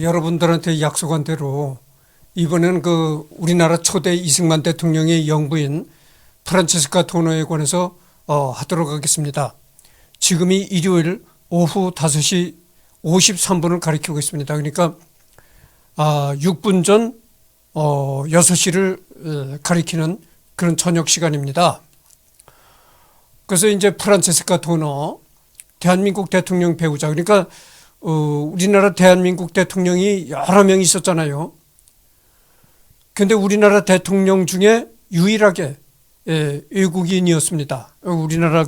여러분들한테 약속한 대로 이번에는 우리나라 초대 이승만 대통령의 영부인 프란체스카 도너에 관해서 하도록 하겠습니다. 지금이 일요일 오후 5시 53분을 가리키고 있습니다. 그러니까 6분 전 6시를 가리키는 그런 저녁 시간입니다. 그래서 이제 프란체스카 도너, 대한민국 대통령 배우자, 그러니까 우리나라 대한민국 대통령이 여러 명 있었잖아요. 근데 우리나라 대통령 중에 유일하게 외국인이었습니다. 우리나라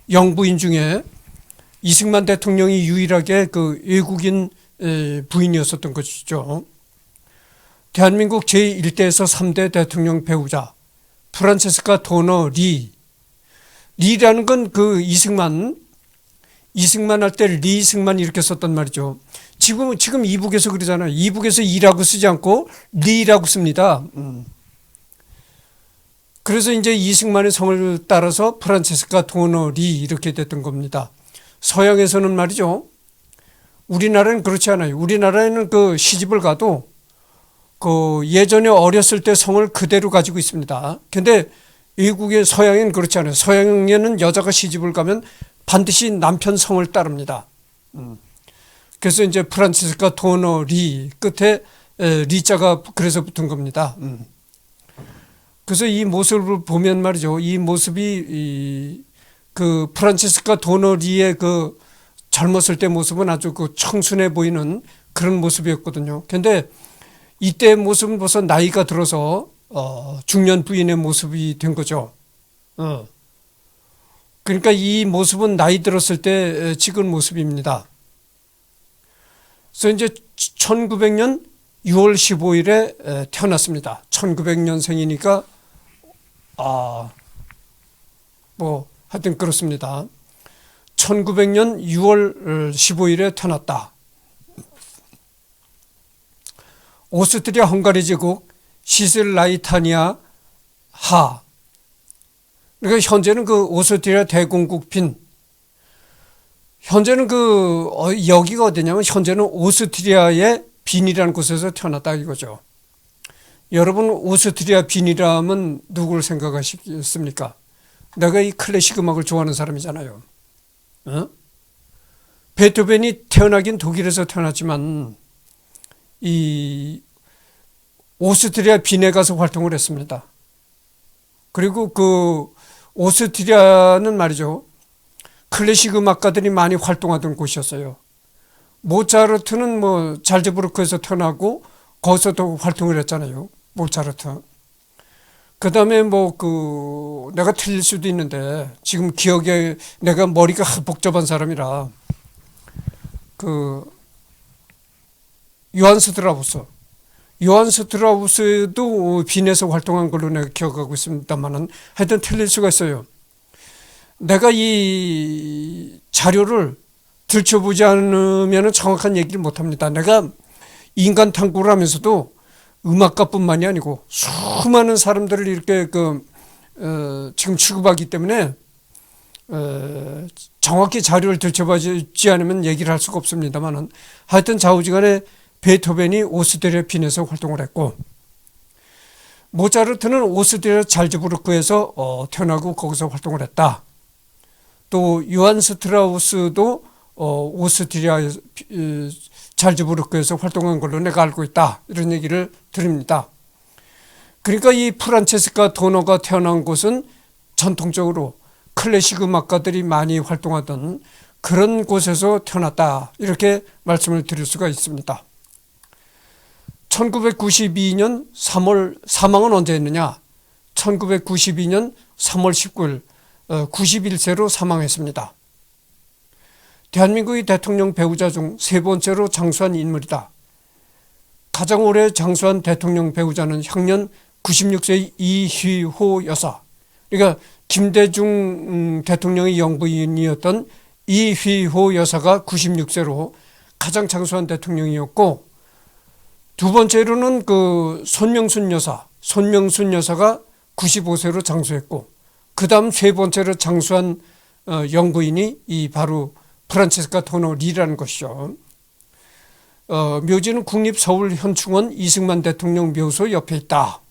영부인 중에 이승만 대통령이 유일하게 외국인 부인이었었던 것이죠. 대한민국 제1대에서 3대 대통령 배우자 프란체스카 도너 리라는 건 이승만 할 때 리승만 이렇게 썼단 말이죠. 지금 이북에서 그러잖아요. 이북에서 이라고 쓰지 않고 리라고 씁니다. 그래서 이제 이승만의 성을 따라서 프란체스카 도너 리 이렇게 됐던 겁니다. 서양에서는 말이죠. 우리나라는 그렇지 않아요. 우리나라에는 시집을 가도 예전에 어렸을 때 성을 그대로 가지고 있습니다. 근데 외국의 서양에는 그렇지 않아요. 서양에는 여자가 시집을 가면 반드시 남편 성을 따릅니다. 그래서 이제 프란체스카 도너 리 끝에 리자가 그래서 붙은 겁니다. 그래서 이 모습을 보면 말이죠. 이 모습이 프란체스카 도너 리의 젊었을 때 모습은 아주 청순해 보이는 그런 모습이었거든요. 근데 이때의 모습은 벌써 나이가 들어서 중년 부인의 모습이 된 거죠. 그러니까 이 모습은 나이 들었을 때 찍은 모습입니다. 그래서 이제 1900년 6월 15일에 태어났습니다. 1900년생이니까 하여튼 그렇습니다. 1900년 6월 15일에 태어났다. 오스트리아 헝가리 제국 시슬라이타니아 하. 그러니까 현재는 오스트리아 대공국 빈. 현재는 여기가 어디냐면 현재는 오스트리아의 빈이라는 곳에서 태어났다 이거죠. 여러분 오스트리아 빈이라면 누구를 생각하시겠습니까? 내가 이 클래식 음악을 좋아하는 사람이잖아요. 베토벤이 태어나긴 독일에서 태어났지만 이 오스트리아 빈에 가서 활동을 했습니다. 그리고 오스트리아는 말이죠. 클래식 음악가들이 많이 활동하던 곳이었어요. 모차르트는 잘츠부르크에서 태어나고 거기서도 활동을 했잖아요. 모차르트. 그 다음에 내가 틀릴 수도 있는데 지금 기억에 내가 머리가 복잡한 사람이라 요한 스트라우스도 빈에서 활동한 걸로 내가 기억하고 있습니다만은 하여튼 틀릴 수가 있어요. 내가 이 자료를 들춰보지 않으면 정확한 얘기를 못합니다. 내가 인간 탐구를 하면서도 음악가뿐만이 아니고 수많은 사람들을 이렇게 지금 취급하기 때문에 정확히 자료를 들춰보지 않으면 얘기를 할 수가 없습니다만은 하여튼 좌우지간에 베토벤이 오스트리아 빈에서 활동을 했고 모차르트는 오스트리아 잘츠부르크에서 태어나고 거기서 활동을 했다. 또 요한 스트라우스도 오스트리아 잘츠부르크에서 활동한 걸로 내가 알고 있다. 이런 얘기를 드립니다. 그러니까 이 프란체스카 도너가 태어난 곳은 전통적으로 클래식 음악가들이 많이 활동하던 그런 곳에서 태어났다. 이렇게 말씀을 드릴 수가 있습니다. 1992년 3월 사망은 언제 했느냐? 1992년 3월 19일 91세로 사망했습니다. 대한민국의 대통령 배우자 중 세 번째로 장수한 인물이다. 가장 오래 장수한 대통령 배우자는 향년 96세의 이휘호 여사. 그러니까 김대중 대통령의 영부인이었던 이휘호 여사가 96세로 가장 장수한 대통령이었고 두 번째로는 손명순 여사가 95세로 장수했고 그 다음 세 번째로 장수한 영부인이 바로 프란체스카 도너 리라는 것이죠. 묘지는 국립서울현충원 이승만 대통령 묘소 옆에 있다.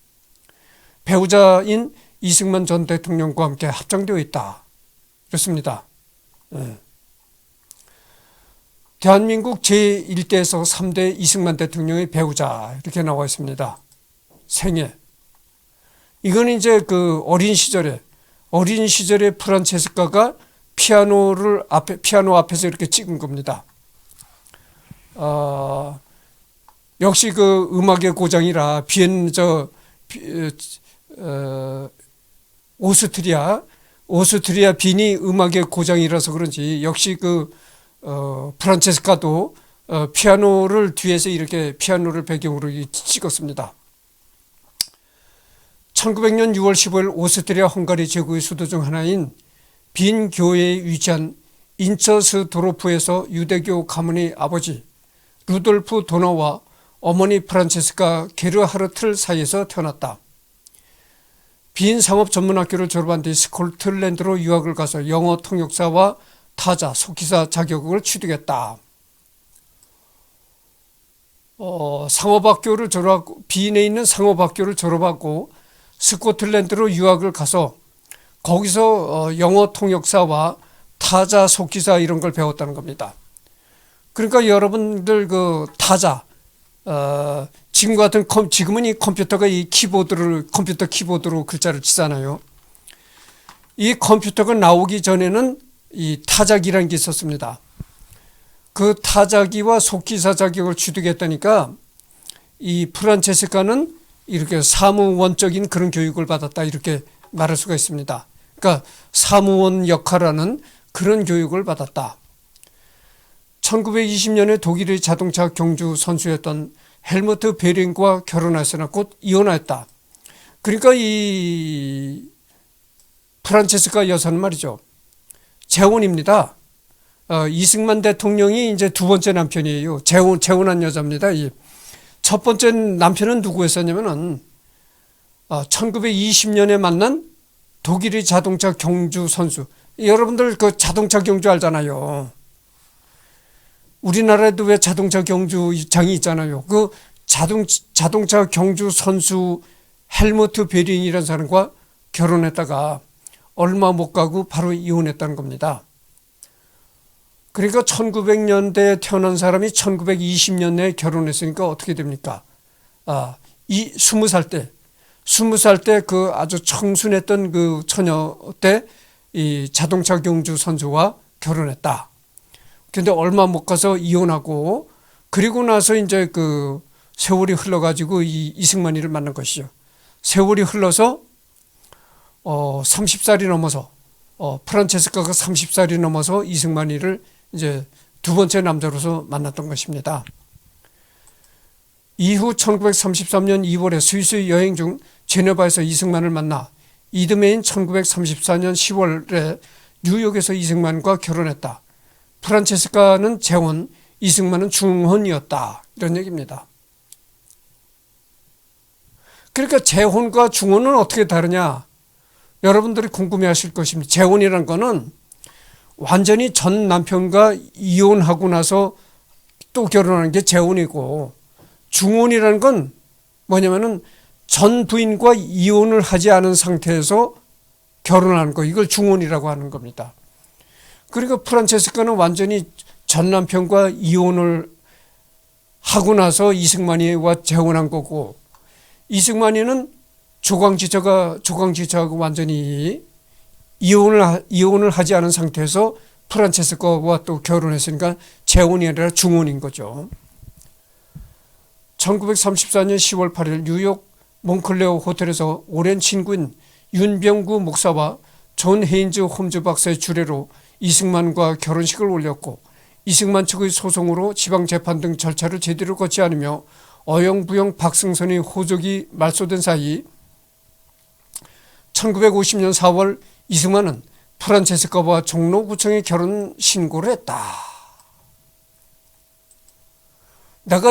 배우자인 이승만 전 대통령과 함께 합장되어 있다. 그렇습니다. 대한민국 제1대에서 3대 이승만 대통령의 배우자 이렇게 나와 있습니다. 생애. 이건 이제 그 어린 시절에 프란체스카가 피아노 앞에서 이렇게 찍은 겁니다. 역시 그 음악의 고장이라 오스트리아 빈이 음악의 고장이라서 그런지 역시 그 프란체스카도 피아노를 뒤에서 이렇게 피아노를 배경으로 찍었습니다. 1900년 6월 15일 오스트리아 헝가리 제국의 수도 중 하나인 빈 교회에 위치한 인처스도르프에서 유대교 가문의 아버지 루돌프 도너와 어머니 프란체스카 게르하르트 사이에서 태어났다. 빈 상업전문학교를 졸업한 뒤 스코틀랜드로 유학을 가서 영어 통역사와 타자, 속기사 자격을 취득했다. 상업학교를 졸업하고 빈에 있는 상업학교를 졸업하고 스코틀랜드로 유학을 가서 거기서 영어 통역사와 타자, 속기사 이런 걸 배웠다는 겁니다. 그러니까 여러분들 그 타자, 지금은 이 컴퓨터가 이 컴퓨터 키보드로 글자를 치잖아요. 이 컴퓨터가 나오기 전에는 이 타자기라는 게 있었습니다. 그 타자기와 속기사 자격을 취득했다니까 이 프란체스카는 이렇게 사무원적인 그런 교육을 받았다 이렇게 말할 수가 있습니다. 그러니까 사무원 역할하는 그런 교육을 받았다. 1920년에 독일의 자동차 경주 선수였던 헬무트 베링과 결혼했으나 곧 이혼하였다. 그러니까 이 프란체스카 여사는 말이죠. 재혼입니다. 이승만 대통령이 이제 두 번째 남편이에요. 재혼한 여자입니다. 첫 번째 남편은 누구였었냐면은 1920년에 만난 독일의 자동차 경주 선수. 여러분들 그 자동차 경주 알잖아요. 우리나라에도 왜 자동차 경주장이 있잖아요. 그 자동차 경주 선수 헬무트 베링이라는 사람과 결혼했다가 얼마 못 가고 바로 이혼했다는 겁니다. 그러니까 1900년대에 태어난 사람이 1920년에 결혼했으니까 어떻게 됩니까? 20살 때 그 아주 청순했던 그 처녀 때 이 자동차 경주 선수와 결혼했다. 근데 얼마 못 가서 이혼하고 그리고 나서 이제 그 세월이 흘러가지고 이 이승만이를 만난 것이죠. 세월이 흘러서 30살이 넘어서 프란체스카가 30살이 넘어서 이승만이를 이제 두 번째 남자로서 만났던 것입니다. 이후 1933년 2월에 스위스 여행 중 제네바에서 이승만을 만나 이듬해인 1934년 10월에 뉴욕에서 이승만과 결혼했다. 프란체스카는 재혼, 이승만은 중혼이었다. 이런 얘기입니다. 그러니까 재혼과 중혼은 어떻게 다르냐? 여러분들이 궁금해하실 것입니다. 재혼이란 거는 완전히 전 남편과 이혼하고 나서 또 결혼하는 게 재혼이고, 중혼이라는 건 뭐냐면은 전 부인과 이혼을 하지 않은 상태에서 결혼하는 거, 이걸 중혼이라고 하는 겁니다. 그러니까 프란체스카는 완전히 전 남편과 이혼을 하고 나서 이승만이와 재혼한 거고, 이승만이는 조광지처하고 완전히 이혼을 하지 않은 상태에서 프란체스카와 또 결혼했으니까 재혼이 아니라 중혼인 거죠. 1934년 10월 8일 뉴욕 몽클레어 호텔에서 오랜 친구인 윤병구 목사와 존 헤인즈 홈즈 박사의 주례로 이승만과 결혼식을 올렸고, 이승만 측의 소송으로 지방재판 등 절차를 제대로 거치 않으며 어영부영 박승선의 호적이 말소된 사이 1950년 4월 이승만은 프란체스카와 종로구청에 결혼 신고를 했다. 내가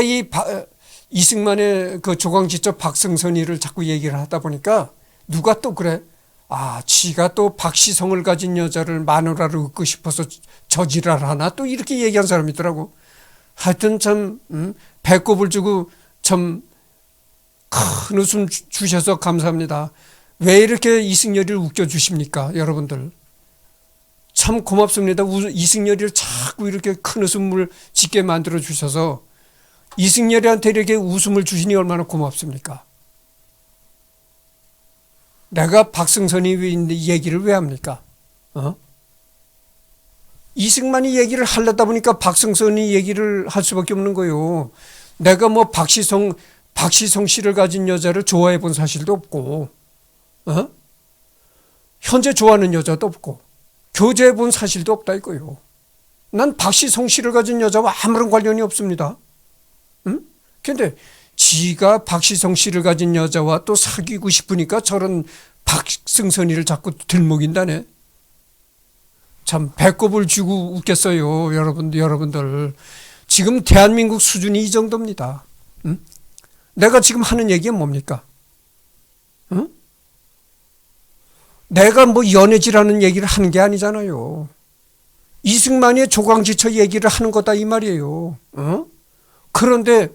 이승만의 그 조광지처 박승선이를 자꾸 얘기를 하다 보니까 누가 또 그래? 지가 또 박시성을 가진 여자를 마누라로 얻고 싶어서 저지랄 하나? 또 이렇게 얘기한 사람이 있더라고. 하여튼 참 배꼽을 주고 참 큰 웃음 주셔서 감사합니다. 왜 이렇게 이승열이를 웃겨주십니까? 여러분들 참 고맙습니다. 이승열이를 자꾸 이렇게 큰 웃음을 짓게 만들어 주셔서 이승열이한테 이렇게 웃음을 주시니 얼마나 고맙습니까? 내가 박승선이 얘기를 왜 합니까? 이승만이 얘기를 하려다 보니까 박승선이 얘기를 할 수밖에 없는 거예요. 내가 뭐 박시성 씨를 가진 여자를 좋아해 본 사실도 없고, 현재 좋아하는 여자도 없고, 교제해 본 사실도 없다 이거요. 난 박시성 씨를 가진 여자와 아무런 관련이 없습니다. 근데 지가 박시성 씨를 가진 여자와 또 사귀고 싶으니까 저런 박승선이를 자꾸 들먹인다네. 참 배꼽을 쥐고 웃겠어요. 여러분들. 지금 대한민국 수준이 이 정도입니다. 내가 지금 하는 얘기가 뭡니까? 내가 뭐 연애질하는 얘기를 하는 게 아니잖아요. 이승만의 조광지처 얘기를 하는 거다 이 말이에요. 그런데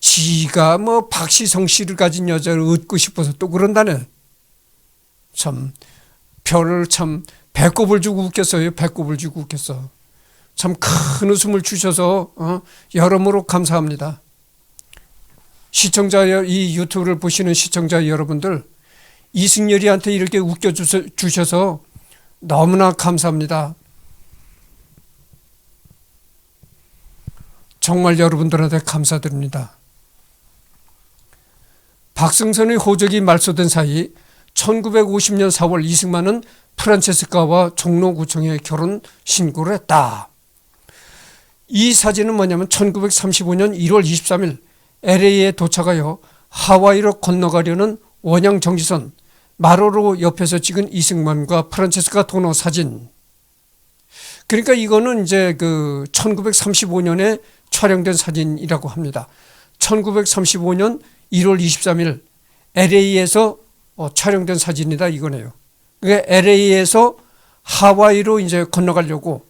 지가 뭐 박시성 씨를 가진 여자를 얻고 싶어서 또 그런다네. 참 별을 참 배꼽을 주고 웃겠어요. 배꼽을 주고 웃겠어. 참 큰 웃음을 주셔서 여러모로 감사합니다. 이 유튜브를 보시는 시청자 여러분들, 이승열이한테 이렇게 웃겨주셔서 너무나 감사합니다. 정말 여러분들한테 감사드립니다. 박승선의 호적이 말소된 사이 1950년 4월 이승만은 프란체스카와 종로구청에 결혼 신고를 했다. 이 사진은 뭐냐면 1935년 1월 23일 LA에 도착하여 하와이로 건너가려는 원양 정지선 마로로 옆에서 찍은 이승만과 프란체스카 도노 사진. 그러니까 이거는 이제 그 1935년에 촬영된 사진이라고 합니다. 1935년 1월 23일 LA에서 촬영된 사진이다 이거네요. 그러니까 LA에서 하와이로 이제 건너가려고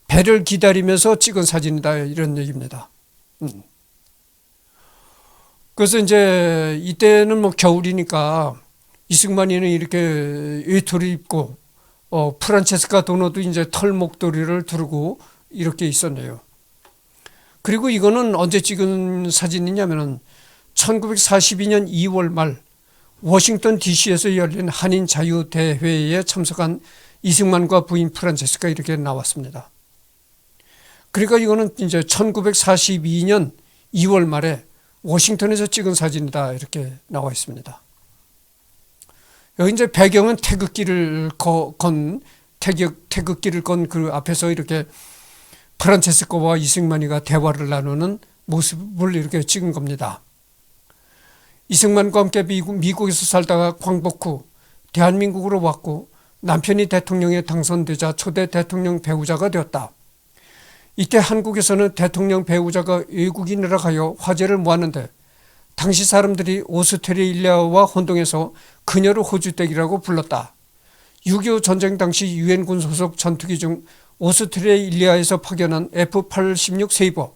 배를 기다리면서 찍은 사진이다 이런 얘기입니다. 그래서 이제 이때는 뭐 겨울이니까 이승만이는 이렇게 외투를 입고 프란체스카 도노도 이제 털 목도리를 두르고 이렇게 있었네요. 그리고 이거는 언제 찍은 사진이냐면은 1942년 2월 말 워싱턴 DC에서 열린 한인 자유대회에 참석한 이승만과 부인 프란체스카 이렇게 나왔습니다. 그러니까 이거는 이제 1942년 2월 말에 워싱턴에서 찍은 사진이다 이렇게 나와 있습니다. 여기 이제 배경은 태극기를 건 그 앞에서 이렇게 프란체스코와 이승만이가 대화를 나누는 모습을 이렇게 찍은 겁니다. 이승만과 함께 미국에서 살다가 광복 후 대한민국으로 왔고 남편이 대통령에 당선되자 초대 대통령 배우자가 되었다. 이때 한국에서는 대통령 배우자가 외국인이라 하여 화제를 모았는데 당시 사람들이 오스트레일리아와 혼동해서 그녀를 호주댁이라고 불렀다. 6.25 전쟁 당시 유엔군 소속 전투기 중 오스트레일리아에서 파견한 F-86 세이버,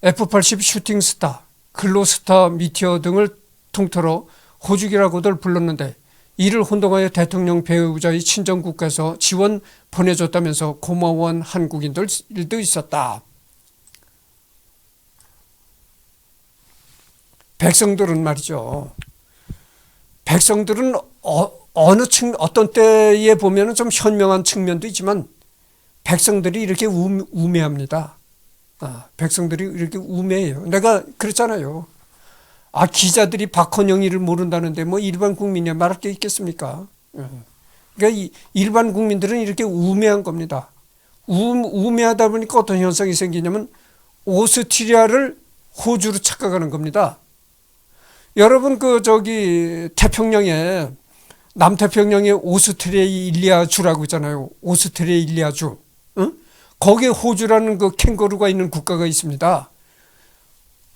F-80 슈팅스타, 글로스타 미티어 등을 통틀어 호주기라고들 불렀는데 이를 혼동하여 대통령 배우자의 친정국가에서 지원 보내줬다면서 고마워한 한국인들도 있었다. 백성들은 말이죠. 백성들은 어떤 때에 보면 좀 현명한 측면도 있지만 백성들이 이렇게 우매합니다. 백성들이 이렇게 우매해요. 내가 그랬잖아요. 기자들이 박헌영이를 모른다는데 뭐 일반 국민이 말할 게 있겠습니까? 그러니까 일반 국민들은 이렇게 우매한 겁니다. 우매하다 보니까 어떤 현상이 생기냐면 오스트리아를 호주로 착각하는 겁니다. 여러분 태평양에 남태평양에 오스트레일리아주라고 있잖아요. 오스트레일리아주. 거기에 호주라는 그 캥거루가 있는 국가가 있습니다.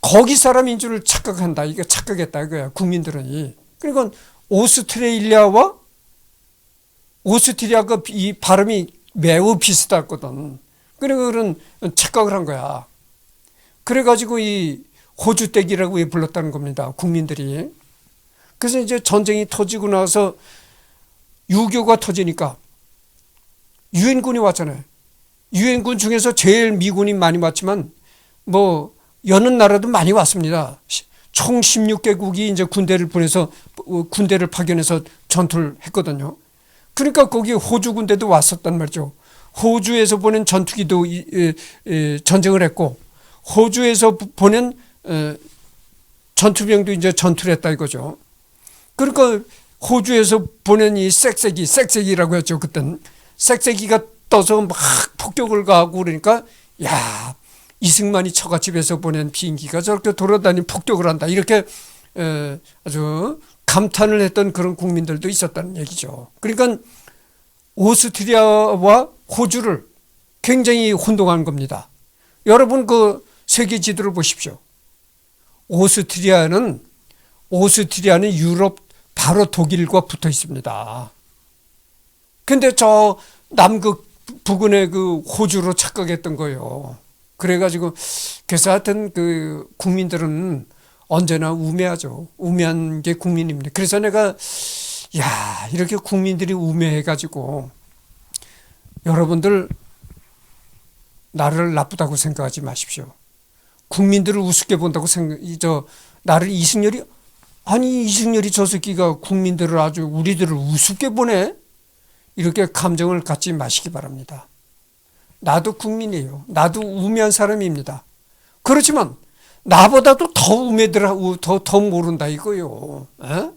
거기 사람인 줄 착각한다. 이게 착각했다 이거야. 국민들은. 그러니까 오스트레일리아와 오스트리아가 이 발음이 매우 비슷하거든. 그러니까 그런 착각을 한 거야. 그래가지고 이 호주댁이라고 왜 불렀다는 겁니다. 국민들이. 그래서 이제 전쟁이 터지고 나서 유교가 터지니까 유엔군이 왔잖아요. 유엔군 중에서 제일 미군이 많이 왔지만 뭐 여느 나라도 많이 왔습니다. 총 16개국이 이제 군대를 보내서 군대를 파견해서 전투를 했거든요. 그러니까 거기 호주 군대도 왔었단 말이죠. 호주에서 보낸 전투기도 전쟁을 했고 호주에서 보낸 전투병도 이제 전투를 했다 이거죠. 그러니까 호주에서 보낸 이 쌕쌕이라고 했죠. 그때는 쌕쌕이가 떠서 막 폭격을 가하고 그러니까 야, 이승만이 처갓집에서 보낸 비행기가 저렇게 돌아다니는 폭격을 한다. 이렇게 아주 감탄을 했던 그런 국민들도 있었다는 얘기죠. 그러니까 오스트리아와 호주를 굉장히 혼동한 겁니다. 여러분 그 세계 지도를 보십시오. 오스트리아는 유럽 바로 독일과 붙어 있습니다. 근데 저 남극 부근의 그 호주로 착각했던 거예요. 그래가지고 그래서 하여튼 그 국민들은 언제나 우매하죠. 우매한 게 국민입니다. 그래서 내가 야, 이렇게 국민들이 우매해가지고 여러분들 나를 나쁘다고 생각하지 마십시오. 국민들을 우습게 본다고 나를 이승열이 저 새끼가 국민들을 아주 우리들을 우습게 보네? 이렇게 감정을 갖지 마시기 바랍니다. 나도 국민이에요. 나도 우매한 사람입니다. 그렇지만 나보다도 더 우매더라, 더 모른다 이거요. 에?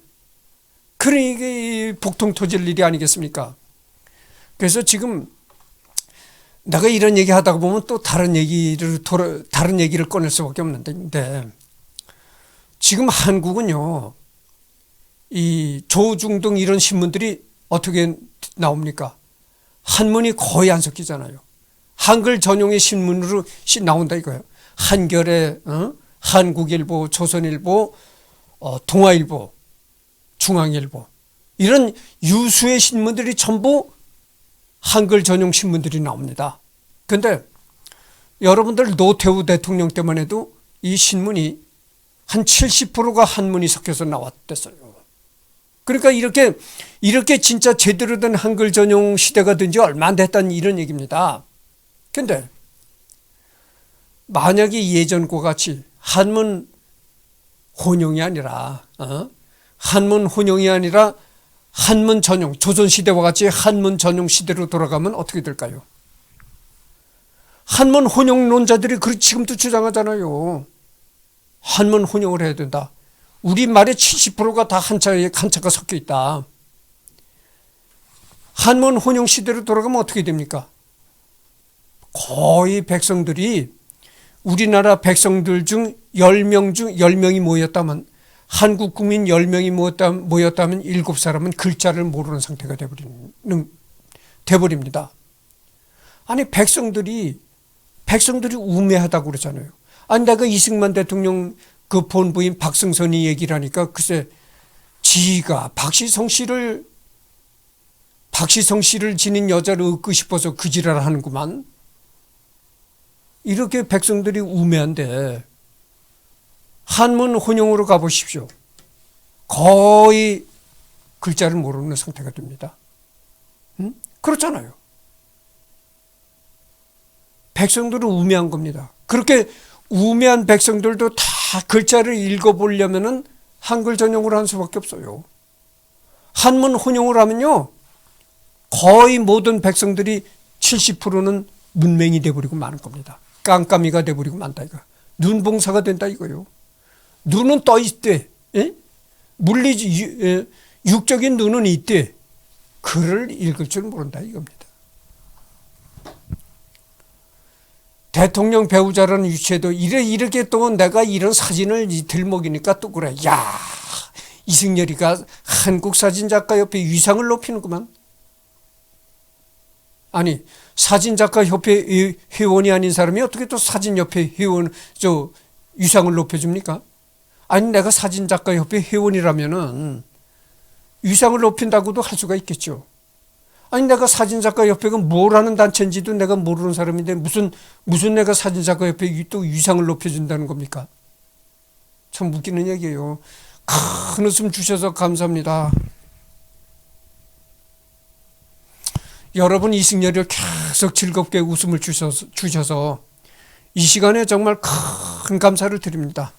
그러니 이게 복통 터질 일이 아니겠습니까? 그래서 지금 내가 이런 얘기 하다가 보면 또 다른 얘기를 꺼낼 수밖에 없는데 지금 한국은요, 이 조중동 이런 신문들이 어떻게 나옵니까? 한문이 거의 안 섞이잖아요. 한글 전용의 신문으로 나온다 이거예요. 한겨레, 한국일보, 조선일보, 동아일보, 중앙일보 이런 유수의 신문들이 전부 한글 전용 신문들이 나옵니다. 그런데 여러분들 노태우 대통령 때만 해도 이 신문이 한 70%가 한문이 섞여서 나왔댔어요. 그러니까 이렇게 진짜 제대로 된 한글 전용 시대가 된 지 얼마 안 됐다는 이런 얘기입니다. 근데 만약에 예전과 같이 한문 혼용이 아니라 한문 전용, 조선시대와 같이 한문 전용 시대로 돌아가면 어떻게 될까요? 한문 혼용론자들이 지금도 주장하잖아요. 한문 혼용을 해야 된다. 우리말의 70%가 다 한자가 섞여 있다. 한문 혼용 시대로 돌아가면 어떻게 됩니까? 거의 백성들이 우리나라 백성들 중 10명이 모였다면 한국 국민 10명이 모였다면 7사람은 글자를 모르는 상태가 돼버립니다. 아니 백성들이 우매하다고 그러잖아요. 아니 내가 이승만 대통령 그 본부인 박승선이 얘기를 하니까 글쎄 지가 박시성 씨를 지닌 여자를 얻고 싶어서 그 지랄을 하는구만. 이렇게 백성들이 우매한데 한문 혼용으로 가보십시오. 거의 글자를 모르는 상태가 됩니다. 그렇잖아요. 백성들은 우매한 겁니다. 그렇게 우매한 백성들도 다 글자를 읽어보려면은 한글 전용으로 한 수밖에 없어요. 한문 혼용을 하면요, 거의 모든 백성들이 70%는 문맹이 돼버리고 마는 겁니다. 깜깜이가 돼버리고 만다 이거. 눈봉사가 된다 이거요. 눈은 떠 있대. 육적인 눈은 있대. 글을 읽을 줄 모른다 이겁니다. 대통령 배우자라는 유치에도 이렇게 또 내가 이런 사진을 들먹이니까 또 그래. 야, 이승열이가 한국사진작가협회 위상을 높이는구만. 아니, 사진작가협회 회원이 아닌 사람이 어떻게 또 사진협회 위상을 높여줍니까? 아니, 내가 사진작가협회 회원이라면은 위상을 높인다고도 할 수가 있겠죠. 아니 내가 사진작가 협회가 뭘 하는 단체인지도 내가 모르는 사람인데 무슨 내가 사진작가 협회에 또 위상을 높여준다는 겁니까? 참 웃기는 얘기예요. 큰 웃음 주셔서 감사합니다. 여러분 이승열을 계속 즐겁게 웃음을 주셔서 이 시간에 정말 큰 감사를 드립니다.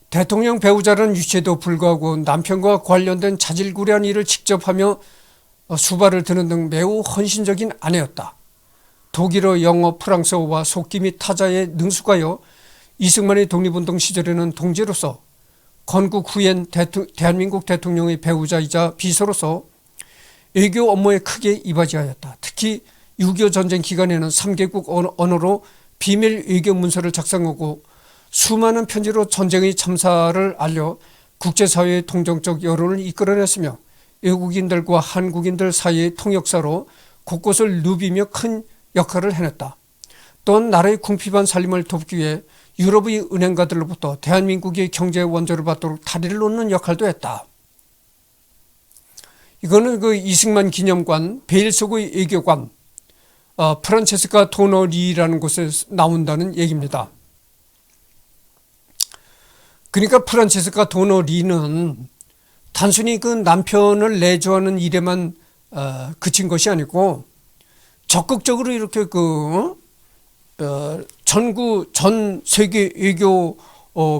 대통령 배우자라는 유체도 불구하고 남편과 관련된 자질구레한 일을 직접 하며 수발을 드는 등 매우 헌신적인 아내였다. 독일어, 영어, 프랑스어와 속기 및 타자에 능숙하여 이승만의 독립운동 시절에는 동지로서 건국 후엔 대한민국 대통령의 배우자이자 비서로서 외교 업무에 크게 이바지하였다. 특히 6.25 전쟁 기간에는 3개국 언어로 비밀 외교 문서를 작성하고 수많은 편지로 전쟁의 참사를 알려 국제사회의 동정적 여론을 이끌어냈으며 외국인들과 한국인들 사이의 통역사로 곳곳을 누비며 큰 역할을 해냈다. 또한 나라의 궁핍한 살림을 돕기 위해 유럽의 은행가들로부터 대한민국의 경제 원조를 받도록 다리를 놓는 역할도 했다. 이거는 그 이승만 기념관 베일속의 외교관 프란체스카 도너리라는 곳에 나온다는 얘기입니다. 그러니까 프란체스카 도너리는 단순히 그 남편을 내조하는 일에만 그친 것이 아니고 적극적으로 이렇게 전 세계 외교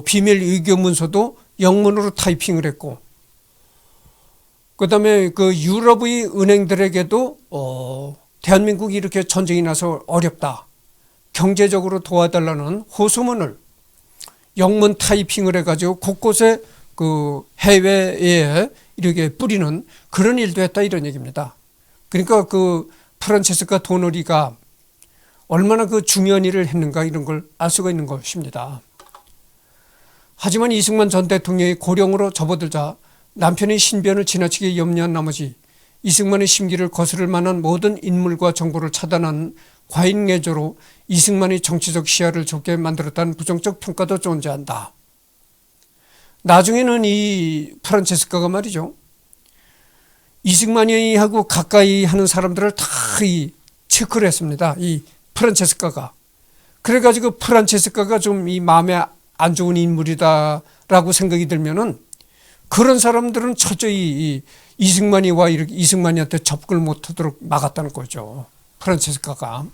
비밀 외교 문서도 영문으로 타이핑을 했고, 그다음에 그 유럽의 은행들에게도 대한민국이 이렇게 전쟁이 나서 어렵다, 경제적으로 도와달라는 호소문을 영문 타이핑을 해가지고 곳곳에 그 해외에 이렇게 뿌리는 그런 일도 했다, 이런 얘기입니다. 그러니까 그 프란체스카 도너리가 얼마나 그 중요한 일을 했는가 이런 걸 알 수가 있는 것입니다. 하지만 이승만 전 대통령이 고령으로 접어들자 남편의 신변을 지나치게 염려한 나머지 이승만의 심기를 거스를 만한 모든 인물과 정보를 차단한 과잉내조로 이승만의 정치적 시야를 좁게 만들었다는 부정적 평가도 존재한다. 나중에는 이 프란체스카가 말이죠, 이승만이 하고 가까이 하는 사람들을 다 체크를 했습니다. 이 프란체스카가. 그래가지고 프란체스카가 좀 이 마음에 안 좋은 인물이다라고 생각이 들면은 그런 사람들은 철저히 이승만이한테 접근을 못하도록 막았다는 거죠. 프란체스카가.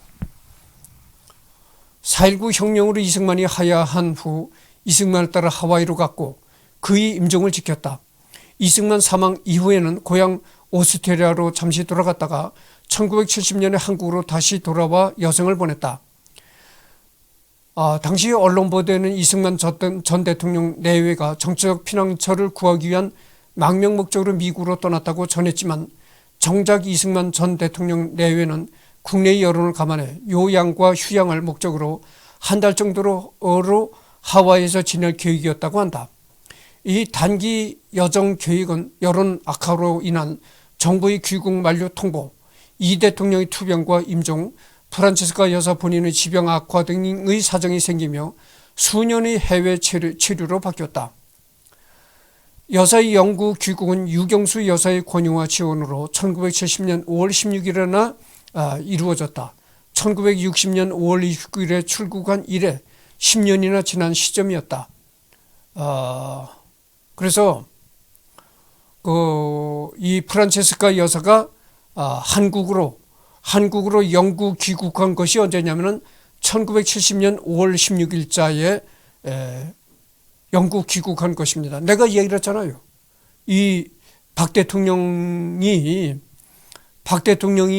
4.19 혁명으로 이승만이 하야한 후 이승만을 따라 하와이로 갔고 그의 임종을 지켰다. 이승만 사망 이후에는 고향 오스트리아로 잠시 돌아갔다가 1970년에 한국으로 다시 돌아와 여성을 보냈다. 당시 언론 보도에는 이승만 전 대통령 내외가 정치적 피난처를 구하기 위한 망명 목적으로 미국으로 떠났다고 전했지만 정작 이승만 전 대통령 내외는 국내의 여론을 감안해 요양과 휴양을 목적으로 한 달 정도로 하와이에서 지낼 계획이었다고 한다. 이 단기 여정 계획은 여론 악화로 인한 정부의 귀국 만료 통보, 이 대통령의 투병과 임종, 프란체스카 여사 본인의 지병 악화 등의 사정이 생기며 수년의 해외 체류로 바뀌었다. 여사의 영국 귀국은 유경수 여사의 권유와 지원으로 1970년 5월 16일에나 이루어졌다. 1960년 5월 29일에 출국한 이래 10년이나 지난 시점이었다. 그래서 이 프란체스카 여사가 한국으로 영국 귀국한 것이 언제냐면은 1970년 5월 16일자에 영국 귀국한 것입니다. 내가 얘기를 했잖아요. 박 대통령이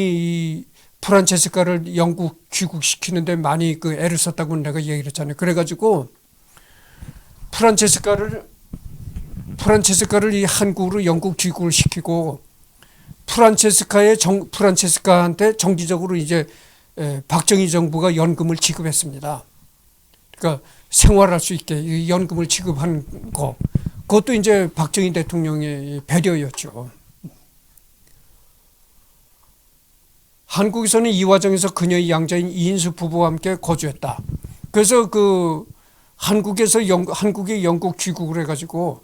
이 프란체스카를 영국 귀국시키는데 많이 애를 썼다고 내가 얘기를 했잖아요. 그래가지고 프란체스카를 이 한국으로 영국 귀국을 시키고 프란체스카한테 정기적으로 이제 박정희 정부가 연금을 지급했습니다. 그러니까 생활할 수 있게 연금을 지급한 거, 그것도 이제 박정희 대통령의 배려였죠. 한국에서는 이 과정에서 그녀의 양자인 이인수 부부와 함께 거주했다. 그래서 한국에 영국 귀국을 해가지고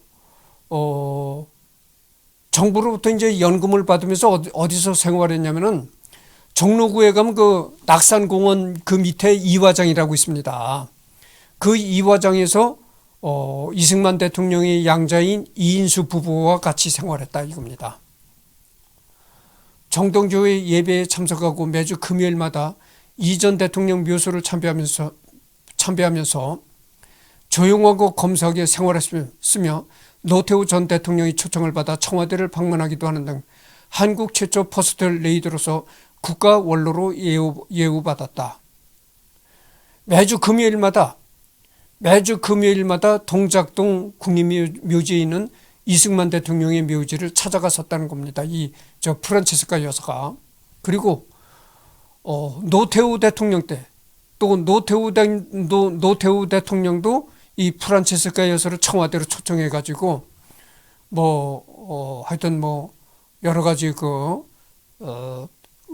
정부로부터 이제 연금을 받으면서 어디서 생활했냐면은 종로구에 가면 그 낙산공원 그 밑에 이화장이라고 있습니다. 그 이화장에서 이승만 대통령의 양자인 이인수 부부와 같이 생활했다 이겁니다. 정동교회 예배에 참석하고 매주 금요일마다 이 전 대통령 묘소를 참배하면서 조용하고 검소하게 생활했으며 노태우 전 대통령이 초청을 받아 청와대를 방문하기도 하는 등 한국 최초 퍼스트 레이드로서 국가 원로로 예우받았다. 매주 금요일마다 동작동 국립묘지에 있는 이승만 대통령의 묘지를 찾아갔었다는 겁니다. 저 프란체스카 여사가. 그리고 노태우 대통령 때 또 노태우 대통령도 이 프란체스카 여사를 청와대로 초청해 가지고 하여튼 여러 가지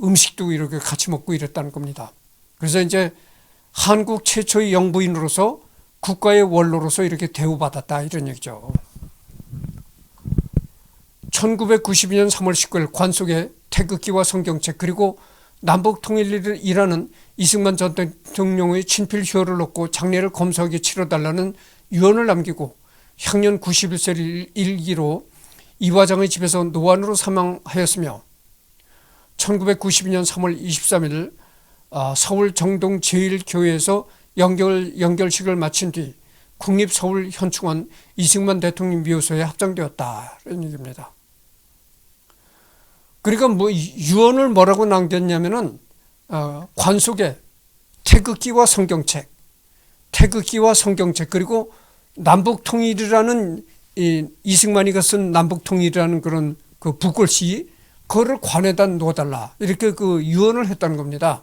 음식도 이렇게 같이 먹고 이랬다는 겁니다. 그래서 이제 한국 최초의 영부인으로서 국가의 원로로서 이렇게 대우받았다 이런 얘기죠. 1992년 3월 19일 관속에 태극기와 성경책 그리고 남북통일이라는 이승만 전 대통령의 친필 효를 놓고 장례를 검소하게 치러달라는 유언을 남기고 향년 91세를 일기로 이화장의 집에서 노안으로 사망하였으며 1992년 3월 23일 서울 정동 제1교회에서 연결식을 마친 뒤 국립서울현충원 이승만 대통령 묘소에 합장되었다 이런 얘기입니다. 그러니까 유언을 뭐라고 남겼냐면은 관속에 태극기와 성경책 그리고 남북통일이라는 이승만이가 쓴 남북통일이라는 그런 그 붓글씨 그거를 관에다 놓아달라 이렇게 그 유언을 했다는 겁니다.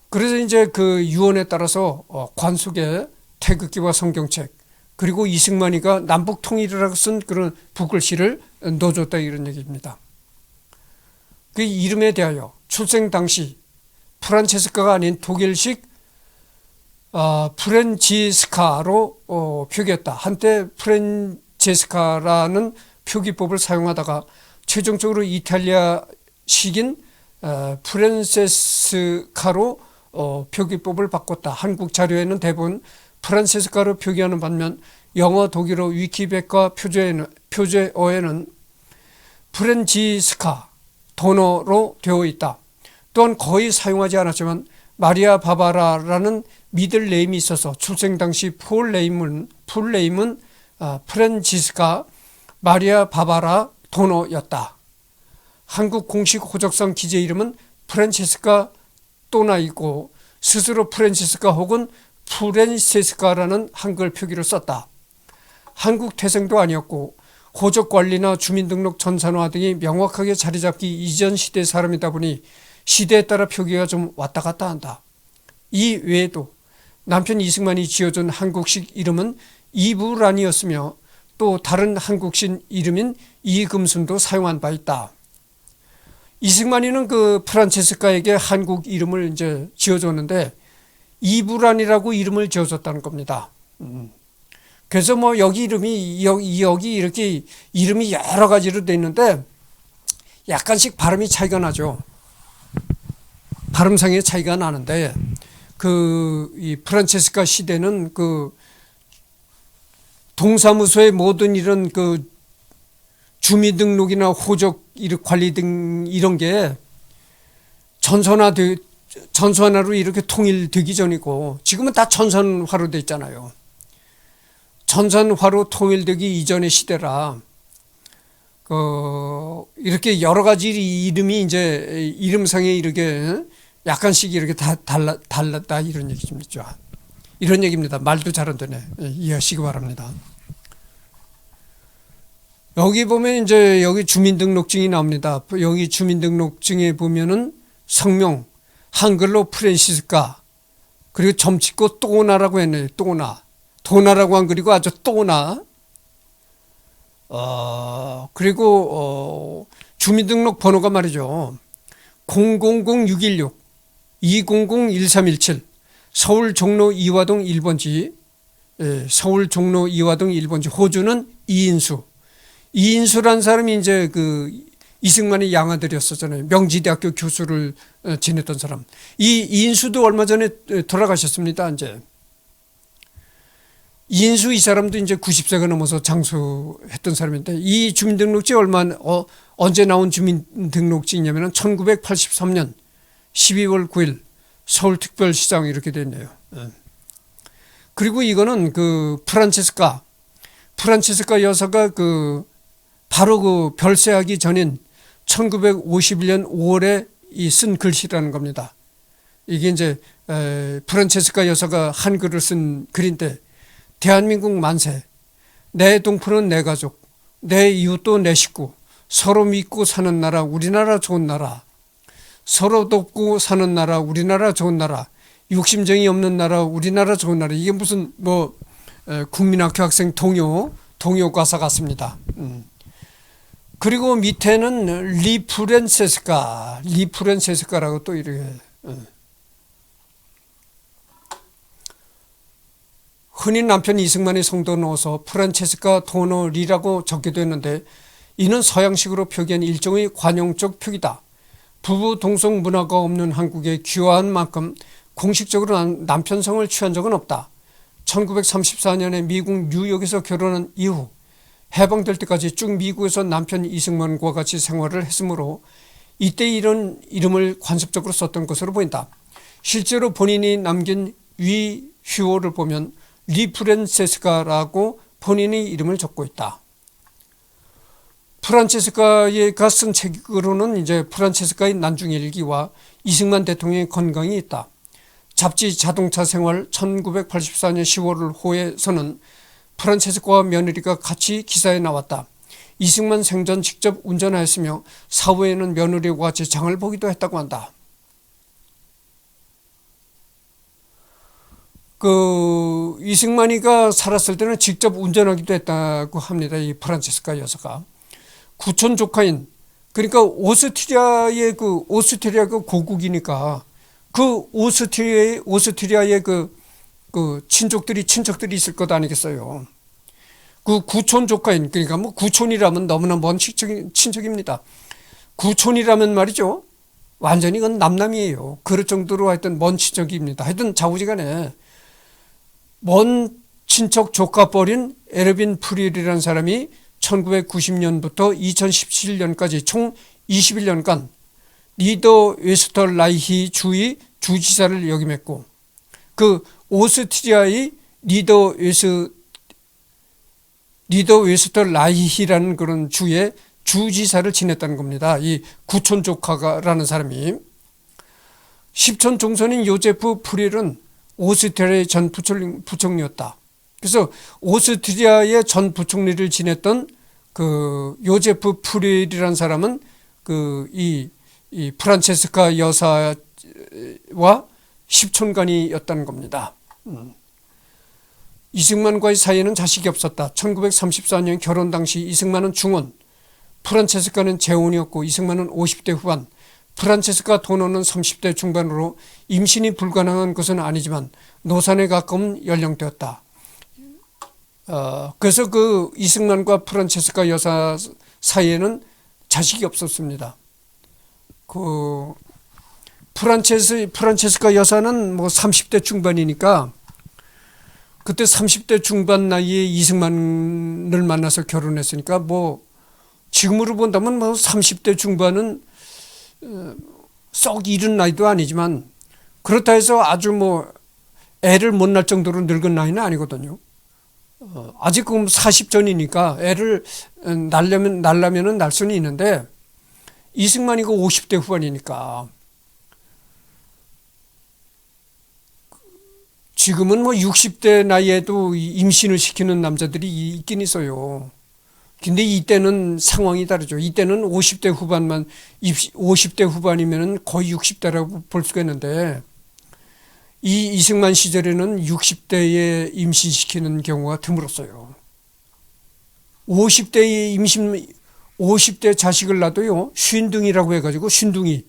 그래서 이제 그 유언에 따라서 관속에 태극기와 성경책 그리고 이승만이가 남북통일이라고 쓴 그런 붓글씨를 넣어줬다 이런 얘기입니다. 그 이름에 대하여 출생 당시 프란체스카가 아닌 독일식 프렌치스카로 표기했다. 한때 프렌체스카라는 표기법을 사용하다가 최종적으로 이탈리아식인 프란체스카로 표기법을 바꿨다. 한국 자료에는 대부분 프란체스카로 표기하는 반면 영어, 독일어, 위키백과 표제어에는 프렌치스카 도너로 되어 있다. 또한 거의 사용하지 않았지만 마리아 바바라라는 미들 네임이 있어서 출생 당시 풀네임은 프란치스카 마리아 바바라 도너였다. 한국 공식 호적상 기재 이름은 프란체스카 또나이고 스스로 프란체스카 혹은 프란체스카라는 한글 표기를 썼다. 한국 태생도 아니었고 호적관리나 주민등록 전산화 등이 명확하게 자리잡기 이전 시대 사람이다 보니 시대에 따라 표기가 좀 왔다 갔다 한다. 이 외에도 남편 이승만이 지어준 한국식 이름은 이부란이었으며 또 다른 한국식 이름인 이금순도 사용한 바 있다. 이승만이는 그 프란체스카에게 한국 이름을 이제 지어줬는데 이부란이라고 이름을 지어줬다는 겁니다. 그래서 여기 이름이 여기 이렇게 이름이 여러 가지로 돼 있는데 약간씩 발음이 차이가 나죠. 발음상의 차이가 나는데 이 프란체스카 시대는 그 동사무소의 모든 이런 그 주민등록이나 호적 관리 등 이런 게 전선화로 이렇게 통일되기 전이고 지금은 다 전선화로 돼 있잖아요. 전선화로 통일되기 이전의 시대라 이렇게 여러 가지 이름이 이제 이름상에 이렇게 약간씩 이렇게 다 달랐다 이런 얘기죠. 이런 얘기입니다. 말도 잘 안 되네. 이해하시기 바랍니다. 여기 보면 이제 여기 주민등록증이 나옵니다. 여기 주민등록증에 보면은 성명 한글로 프란치스카 그리고 점 찍고 또나라고 했네요. 도나라고 안 그리고 아주 또나. 그리고 주민등록 번호가 말이죠. 000616 2001317 서울 종로 이화동 1번지. 서울 종로 이화동 1번지. 호주는 이인수. 이인수란 사람이 이제 그 이승만의 양아들이었었잖아요. 명지대학교 교수를 지냈던 사람. 이 이인수도 얼마 전에 돌아가셨습니다. 이제 이인수 이 사람도 이제 90세가 넘어서 장수했던 사람인데, 이 주민등록지 언제 나온 주민등록지냐면은 1983년 12월 9일 서울특별시장 이렇게 돼 있네요. 그리고 이거는 그 프란체스카 여사가 바로 그 별세하기 전인 1951년 5월에 쓴 글씨라는 겁니다. 이게 이제 프란체스카 여사가 한글을 쓴 글인데, 대한민국 만세, 내 동포는 내 가족, 내 이웃도 내 식구, 서로 믿고 사는 나라 우리나라 좋은 나라, 서로 돕고 사는 나라 우리나라 좋은 나라, 욕심쟁이 없는 나라 우리나라 좋은 나라. 이게 무슨 국민학교 학생 동요 가사 같습니다. 그리고 밑에는 리프란체스카라고 또 이렇게 흔히 남편 이승만의 성도 넣어서 프란체스카 도너 리라고 적기도 했는데, 이는 서양식으로 표기한 일종의 관용적 표기다. 부부 동성 문화가 없는 한국에 귀화한 만큼 공식적으로 남편성을 취한 적은 없다. 1934년에 미국 뉴욕에서 결혼한 이후 해방될 때까지 쭉 미국에서 남편 이승만과 같이 생활을 했으므로 이때 이런 이름을 관습적으로 썼던 것으로 보인다. 실제로 본인이 남긴 위휴호를 보면 리프란체스카라고 본인의 이름을 적고 있다. 프란체스카가 쓴 책으로는 이제 프란체스카의 난중일기와 이승만 대통령의 건강이 있다. 잡지 자동차 생활 1984년 10월 호에서는 프란체스카와 며느리가 같이 기사에 나왔다. 이승만 생전 직접 운전하였으며 사후에는 며느리와 같이 장을 보기도 했다고 한다. 이승만이가 살았을 때는 직접 운전하기도 했다고 합니다. 이 프란체스카 여사가. 구촌 조카인, 그러니까 오스트리아의 고국이니까 오스트리아의 친척들이 있을 것 아니겠어요. 그 구촌 조카인, 그러니까 구촌이라면 너무나 먼 친척입니다. 구촌이라면 말이죠, 완전히 그건 남남이에요. 그럴 정도로 하여튼 먼 친척입니다. 하여튼 자우지간에 먼 친척 조카뻘인 에르빈 프리엘이라는 사람이 1990년부터 2017년까지 총 21년간 니더웨스터라이히 주의 주지사를 역임했고, 그 오스트리아의 니더웨스터라이히라는 그런 주의 주지사를 지냈다는 겁니다. 이 구촌 조카라는 사람이. 십촌 종선인 요제프 프리엘은 오스트리아의 전 부총리였다. 그래서 오스트리아의 전 부총리를 지냈던 그 요제프 프리엘이라는 사람은 이 프란체스카 여사와 십촌간이었다는 겁니다. 이승만과의 사이에는 자식이 없었다. 1934년 결혼 당시 이승만은 중혼, 프란체스카는 재혼이었고, 이승만은 50대 후반, 프란체스카 도너는 30대 중반으로 임신이 불가능한 것은 아니지만 노산에 가까운 연령대였다. 그래서 그 이승만과 프란체스카 여사 사이에는 자식이 없었습니다. 프란체스카 여사는 30대 중반이니까 그때 30대 중반 나이에 이승만을 만나서 결혼했으니까 지금으로 본다면 30대 중반은 썩 이른 나이도 아니지만, 그렇다 해서 아주 애를 못 낳을 정도로 늙은 나이는 아니거든요. 아직 40 전이니까 애를 낳으려면 낳을 수는 있는데, 이승만이가 50대 후반이니까 지금은 60대 나이에도 임신을 시키는 남자들이 있긴 있어요. 근데 이때는 상황이 다르죠. 이때는 50대 후반이면 거의 60대라고 볼 수가 있는데, 이 이승만 시절에는 60대에 임신시키는 경우가 드물었어요. 50대 자식을 낳아도요, 쉰둥이라고 해가지고, 쉰둥이.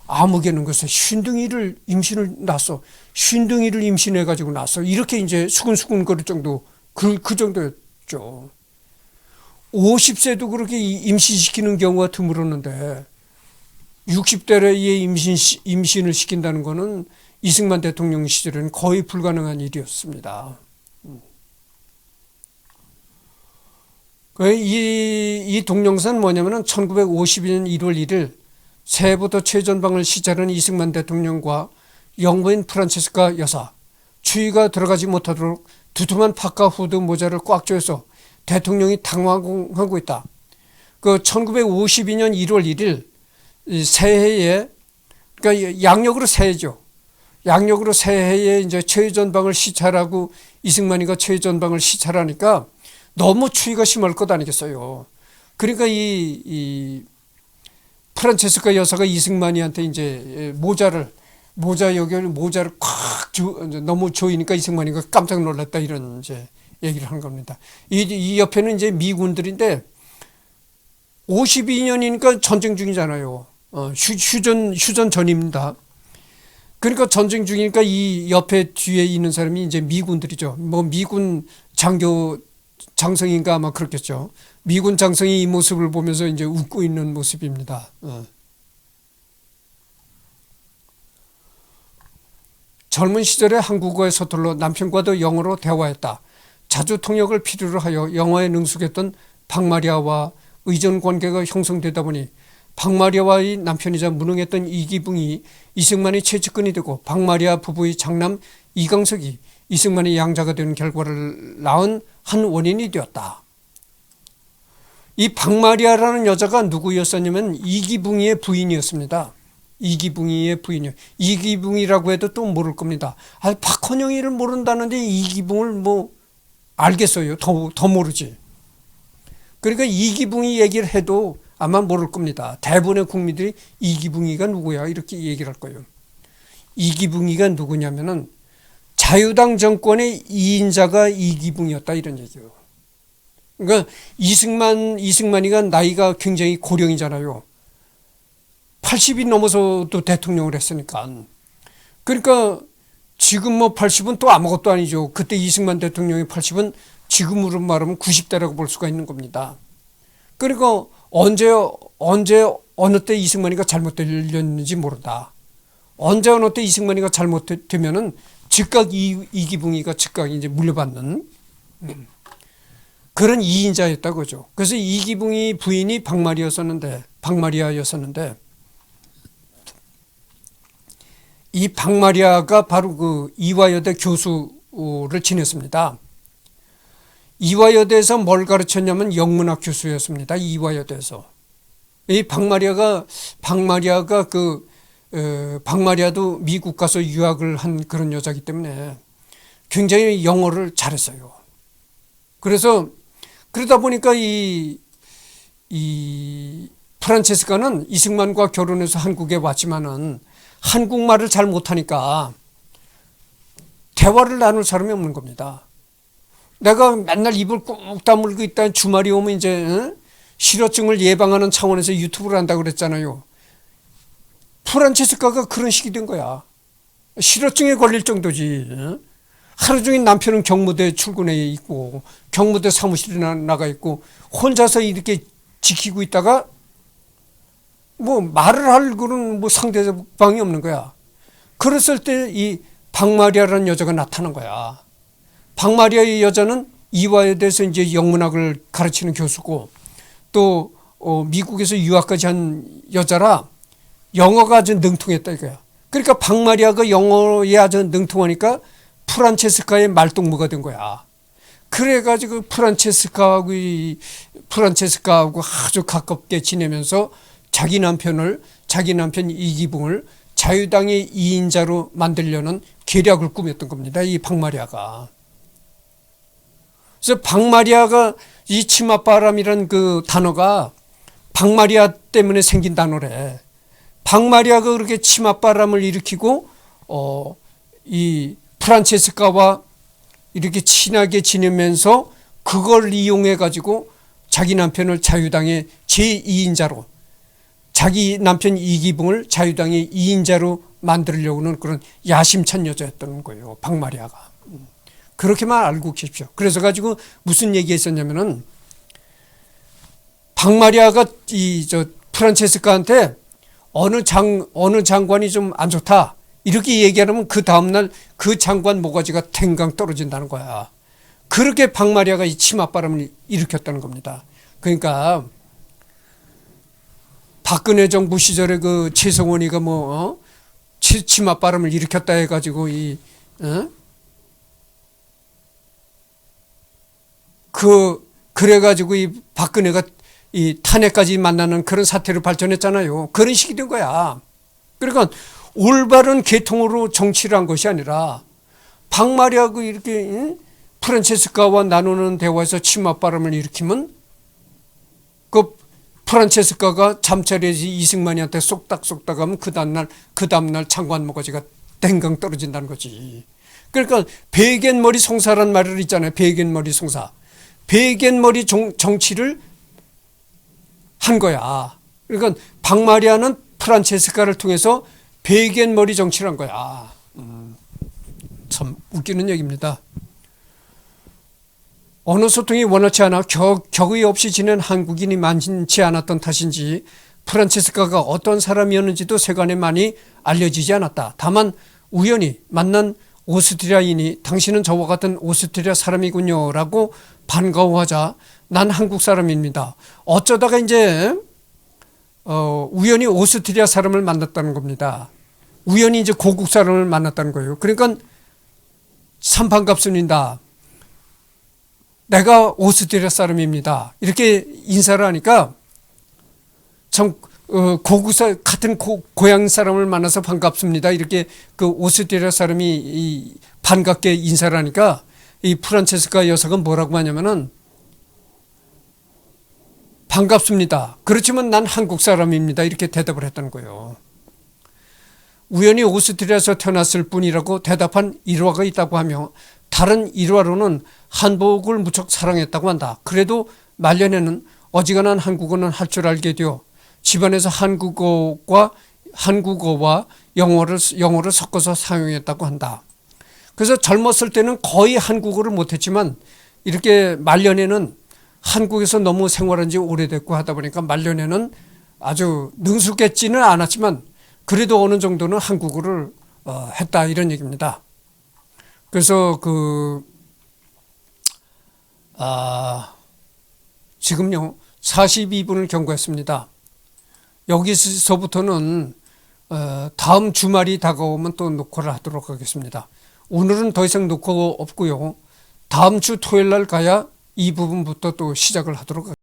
아무개는 것에 쉰둥이를 임신해가지고 낳았어. 이렇게 이제 수근수근 거릴 정도, 그 정도였죠. 50세도 그렇게 임신시키는 경우가 드물었는데 60대에 임신을 시킨다는 것은 이승만 대통령 시절에는 거의 불가능한 일이었습니다. 이 동영상은 뭐냐면은 1952년 1월 1일 새해부터 최전방을 시찰하는 이승만 대통령과 영부인 프란체스카 여사, 추위가 들어가지 못하도록 두툼한 파카 후드 모자를 꽉 조여서 대통령이 당황하고 있다. 그 1952년 1월 1일 새해에, 그러니까 양력으로 새해죠. 양력으로 새해에 이제 최전방을 시찰하고 이승만이가 최전방을 시찰하니까 너무 추위가 심할 것 아니겠어요. 그러니까 이 프란체스카 여사가 이승만이한테 이제 모자를 콱 너무 조이니까 이승만이가 깜짝 놀랐다, 이런 이제 얘기를 하는 겁니다. 이 옆에는 이제 미군들인데 52년이니까 전쟁 중이잖아요. 휴전 전입니다. 그러니까 전쟁 중이니까 이 옆에 뒤에 있는 사람이 이제 미군들이죠. 뭐 미군 장성인가 아마 그렇겠죠. 미군 장성이 이 모습을 보면서 이제 웃고 있는 모습입니다. 젊은 시절에 한국어에 서툴러 남편과도 영어로 대화했다. 자주 통역을 필요로 하여 영어에 능숙했던 박마리아와 의존 관계가 형성되다 보니 박마리아와의 남편이자 무능했던 이기붕이 이승만의 최측근이 되고 박마리아 부부의 장남 이강석이 이승만의 양자가 되는 결과를 낳은 한 원인이 되었다. 이 박마리아라는 여자가 누구였었냐면 이기붕이의 부인이었습니다. 이기붕이의 부인이요. 이기붕이라고 해도 또 모를 겁니다. 박헌영이를 모른다는데 이기붕을 뭐 알겠어요. 더 모르지. 그러니까 이기붕이 얘기를 해도 아마 모를 겁니다. 대부분의 국민들이 이기붕이가 누구야 이렇게 얘기를 할 거예요. 이기붕이가 누구냐면은 자유당 정권의 2인자가 이기붕이었다, 이런 얘기예요. 그러니까 이승만이가 나이가 굉장히 고령이잖아요. 80이 넘어서도 대통령을 했으니까. 그러니까 지금 뭐 80은 또 아무것도 아니죠. 그때 이승만 대통령의 80은 지금으로 말하면 90대라고 볼 수가 있는 겁니다. 그러니까 언제 어느 때 이승만이가 잘못되었는지 모른다. 언제 어느 때 이승만이가 잘못되면은 즉각 이기붕이가 즉각 이제 물려받는 그런 2인자였다 그죠. 그래서 이기붕이 부인이 박마리아였었는데 이 박마리아가 바로 그 이화여대 교수를 지냈습니다. 이화여대에서 뭘 가르쳤냐면 영문학 교수였습니다. 이화여대에서. 이 박마리아도 미국 가서 유학을 한 그런 여자이기 때문에 굉장히 영어를 잘했어요. 그러다 보니까 이 프란체스카는 이승만과 결혼해서 한국에 왔지만은 한국말을 잘 못하니까 대화를 나눌 사람이 없는 겁니다. 내가 맨날 입을 꾹 다물고 있다 주말이 오면 이제 실어증을 예방하는 차원에서 유튜브를 한다고 그랬잖아요. 프란체스카가 그런 식이 된 거야. 실어증에 걸릴 정도지. 하루 종일 남편은 경무대 출근해 있고 경무대 사무실에 나가 있고 혼자서 이렇게 지키고 있다가 뭐 말을 할 그런 뭐 상대방이 없는 거야. 그랬을 때 이 박마리아라는 여자가 나타난 거야. 박마리아의 여자는 이화여대에서 이제 영문학을 가르치는 교수고 또 미국에서 유학까지 한 여자라 영어가 아주 능통했다 이거야. 그러니까 박마리아가 영어에 아주 능통하니까 프란체스카의 말동무가 된 거야. 그래가지고 프란체스카하고 아주 가깝게 지내면서 자기 남편 이기붕을 자유당의 2인자로 만들려는 계략을 꾸몄던 겁니다. 이 박마리아가. 그래서 박마리아가 이 치맛바람이란 그 단어가 박마리아 때문에 생긴 단어래. 박마리아가 그렇게 치맛바람을 일으키고 이 프란체스카와 이렇게 친하게 지내면서 그걸 이용해 가지고 자기 남편을 자유당의 제2인자로 자기 남편 이기붕을 자유당의 2인자로 만들려고는 그런 야심찬 여자였던 거예요. 박마리아가. 그렇게만 알고 계십시오. 그래서 가지고 무슨 얘기했었냐면은 박마리아가 프란체스카한테 어느 장관이 좀 안 좋다 이렇게 얘기하면 그 다음날 그 장관 모가지가 탱강 떨어진다는 거야. 그렇게 박마리아가 이 치맛바람을 일으켰다는 겁니다. 그러니까 박근혜 정부 시절에 그 최성원이가 치맛바람을 일으켰다 해가지고 그래가지고 이 박근혜가 이 탄핵까지 만나는 그런 사태로 발전했잖아요. 그런 식이 된 거야. 그러니까 올바른 계통으로 정치를 한 것이 아니라 박마리아가 이렇게 프란체스카와 나누는 대화에서 치맛바람을 일으키면 그 프란체스카가 잠자리에서 이승만이한테 쏙닥쏙닥 하면 그 다음날 장관 모가지가 댕강 떨어진다는 거지. 그러니까 베갯머리 송사란 말을 있잖아요. 베갯머리 송사. 베갯머리 정치를 한 거야. 그러니까 박마리아는 프란체스카를 통해서 베갯머리 정치를 한 거야. 참 웃기는 얘기입니다. 언어 소통이 원활치 않아 격의 없이 지낸 한국인이 많지 않았던 탓인지 프란체스카가 어떤 사람이었는지도 세간에 많이 알려지지 않았다. 다만 우연히 만난 오스트리아인이 당신은 저와 같은 오스트리아 사람이군요 라고 반가워하자 난 한국 사람입니다. 어쩌다가 이제 우연히 오스트리아 사람을 만났다는 겁니다. 우연히 이제 고국 사람을 만났다는 거예요. 그러니까 참 반갑습니다. 내가 오스트리아 사람입니다. 이렇게 인사를 하니까 참 같은 고향 사람을 만나서 반갑습니다. 이렇게 그 오스트리아 사람이 반갑게 인사를 하니까 이 프란체스카 여사가 뭐라고 하냐면은 반갑습니다. 그렇지만 난 한국 사람입니다. 이렇게 대답을 했다는 거예요. 우연히 오스트리아에서 태어났을 뿐이라고 대답한 일화가 있다고 하며 다른 일화로는 한복을 무척 사랑했다고 한다. 그래도 말년에는 어지간한 한국어는 할 줄 알게 되어 집안에서 한국어와 영어를 섞어서 사용했다고 한다. 그래서 젊었을 때는 거의 한국어를 못했지만 이렇게 말년에는 한국에서 너무 생활한 지 오래됐고 하다 보니까 말년에는 아주 능숙했지는 않았지만 그래도 어느 정도는 한국어를 했다 이런 얘기입니다. 그래서 지금요 42분을 경과했습니다. 여기서부터는 다음 주말이 다가오면 또 녹화를 하도록 하겠습니다. 오늘은 더 이상 녹화가 없고요. 다음 주 토요일 날 가야 이 부분부터 또 시작을 하도록 하겠습니다.